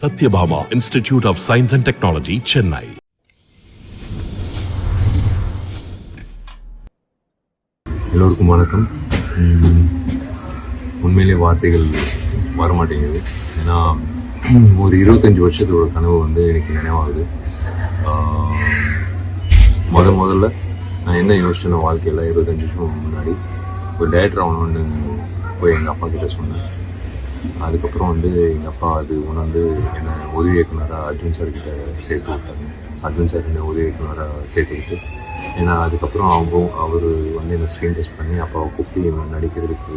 Satyabhama Institute of Science and Technology, Chennai. எல்லோருக்கும் வணக்கம். உண்மையிலே வார்த்தைகள் வரமாட்டேங்குது. ஏன்னா ஒரு 25 வருஷத்தோட கனவு எனக்கு நினைவாகுது. முதல்ல நான் என்ன யோசிச்சேன்னா வாழ்க்கையில் 25 வருஷம் முன்னாடி ஒரு டைரக்டர் ஆகணும்னு போய் எங்கள் அப்பா கிட்ட சொன்னேன். அதுக்கப்புறம் எங்கள் அப்பா அது உணர்ந்து என்னை உதவி இயக்குனராக அர்ஜுன் சார்கிட்ட சேர்த்து விட்டாங்க. அர்ஜுன் சார் என்னை உதவி இயக்குனராக சேர்த்துக்கிட்டு, ஏன்னா அதுக்கப்புறம் அவர் என்னை ஸ்க்ரீன் டெஸ்ட் பண்ணி அப்பாவை கூப்பிட்டு என்னை நடிக்கிறதுக்கு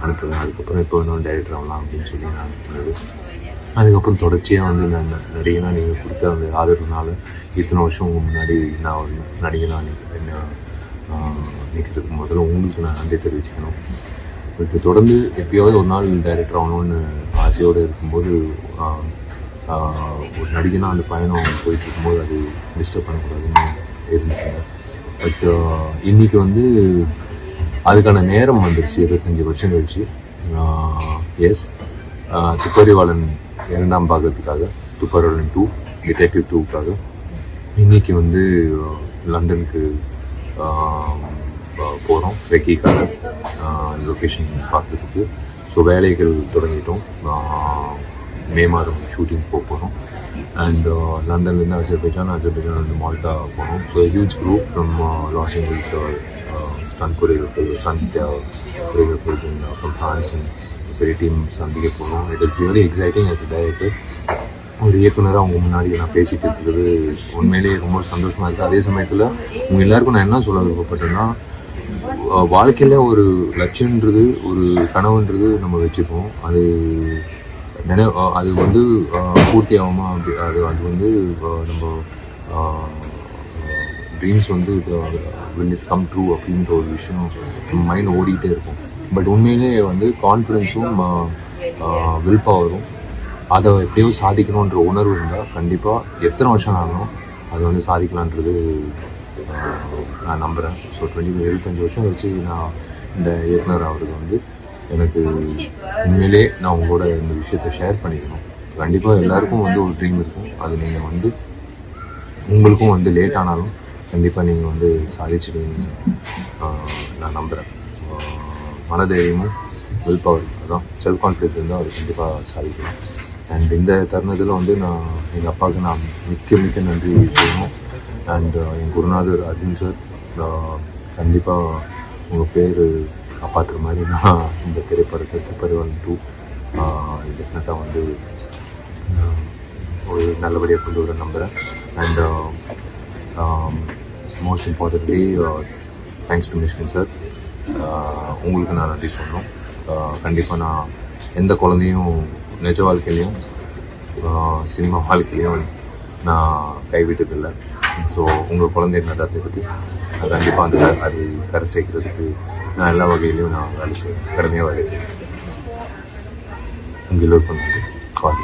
அனுப்புவேன். அதுக்கப்புறம் இப்போ இன்னும் டைரக்டர் ஆகலாம் அப்படின்னு சொல்லி நான் அனுப்புனது. அதுக்கப்புறம் தொடர்ச்சியாக நான் நடிகனாக நீங்கள் கொடுத்த அந்த ஆதரவுனால இத்தனை வருஷம் முன்னாடி நான் ஒரு நடிகனாக என்ன நிற்கிறதுக்கு முதல்ல உங்களுக்கு நான் நன்றி தெரிவிச்சுக்கணும். இப்போ தொடர்ந்து எப்பயாவது ஒரு நாள் டைரக்டர் ஆகணும்னு ஆசையோடு இருக்கும்போது ஒரு நடிகனாக அந்த பயணம் போயிட்டு இருக்கும்போது அது டிஸ்டர்ப் பண்ணக்கூடாதுன்னு இருந்துட்டேன். பட் இன்னைக்கு அதுக்கான நேரம் வந்துருச்சு. 25 வருஷம் கழிச்சு எஸ் துப்பறிவாளன் 2ஆம் பாகத்துக்காக, துப்பறிவாளன் 2 டிடெக்டிவ் 2க்காக இன்னைக்கு லண்டனுக்கு போகிறோம் ரெக்கிக்காக லொக்கேஷன் பார்க்குறதுக்கு. ஸோ வேலைகள் தொடங்கிட்டோம். மே மாதம் ஷூட்டிங் போகிறோம். அண்ட் லண்டன்லேருந்து அசர்பைஜான் மால்டா போகிறோம். So huge group from Los stunt choreographer, choreographers from France, பெரிய டீம் சந்திக்க போகிறோம். It is really exciting as a director. ஒரு இயக்குனராக அவங்க முன்னாடி நான் பேசிட்டு இருக்கிறது உண்மையிலேயே ரொம்ப சந்தோஷமாக இருக்குது. அதே சமயத்தில் உங்கள் எல்லாருக்கும் நான் என்ன சொல்ல விருப்பப்பட்டேன்னா, வாழ்க்கையில் ஒரு லட்சியன்றது, ஒரு கனவுன்றது நம்ம வச்சுப்போம். அது பூர்த்தி ஆகுமா, அது நம்ம dreams will it come true அப்படின்ற ஒரு விஷயம் நம்ம மைண்ட் ஓடிக்கிட்டே இருக்கும். பட் உண்மையிலே கான்ஃபிடென்ஸும் வில் பவரும் அதை எப்படியோ சாதிக்கணுன்ற உணர்வு இருந்தால் கண்டிப்பாக எத்தனை வருஷம் ஆகணும் அது சாதிக்கலான்றது நான் நம்புகிறேன். ஸோ 25 வருஷம் வச்சு நான் இந்த இயக்குனர் ஆகிறது எனக்கு உண்மையிலே நான் உங்களோட இந்த விஷயத்தை ஷேர் பண்ணிக்கணும். கண்டிப்பாக எல்லாருக்கும் ஒரு ட்ரீம் இருக்கும். அது நீங்கள் உங்களுக்கும் லேட் ஆனாலும் கண்டிப்பாக நீங்கள் சாதிச்சிடுவீங்க நான் நம்புகிறேன். மனதைரியமும் வில் பவர், அதான் செல்ஃப் கான்ஃபிடன்ஸ் இருந்தால் அது கண்டிப்பாக சாதிக்கலாம். அண்ட் இந்த தருணத்தில் நான் எங்கள் அப்பாவுக்கு நான் மிக்க நன்றி சொல்லணும். அண்ட் என் குருநாதர் அர்ஜுன் சார், கண்டிப்பாக உங்கள் பேர் காப்பாற்றுற மாதிரி நான் இந்த திரைப்படத்தை துப்பறிவாளன் 2 டெஃபினட்டாக ஒரு நல்லபடியாக கொண்டு வர நம்புகிறேன். And most importantly thanks to Mysskin sir. உங்களுக்கு நான் நன்றி சொல்லணும். கண்டிப்பாக நான் எந்த குழந்தையும் நிஜ வாழ்க்கையிலையும் சினிமா வாழ்க்கையிலையும் நான் கைவிட்டதில்லை. ஸோ உங்கள் குழந்தை நடத்தை பற்றி நான் கண்டிப்பாக அது கரை சேர்க்கிறதுக்கு நான் எல்லா வகையிலையும் நான் வேலை செய்வேன், கடுமையாக வேலை செய்வேன். உங்கள் எல்லோருக்கும் நன்றி. கால்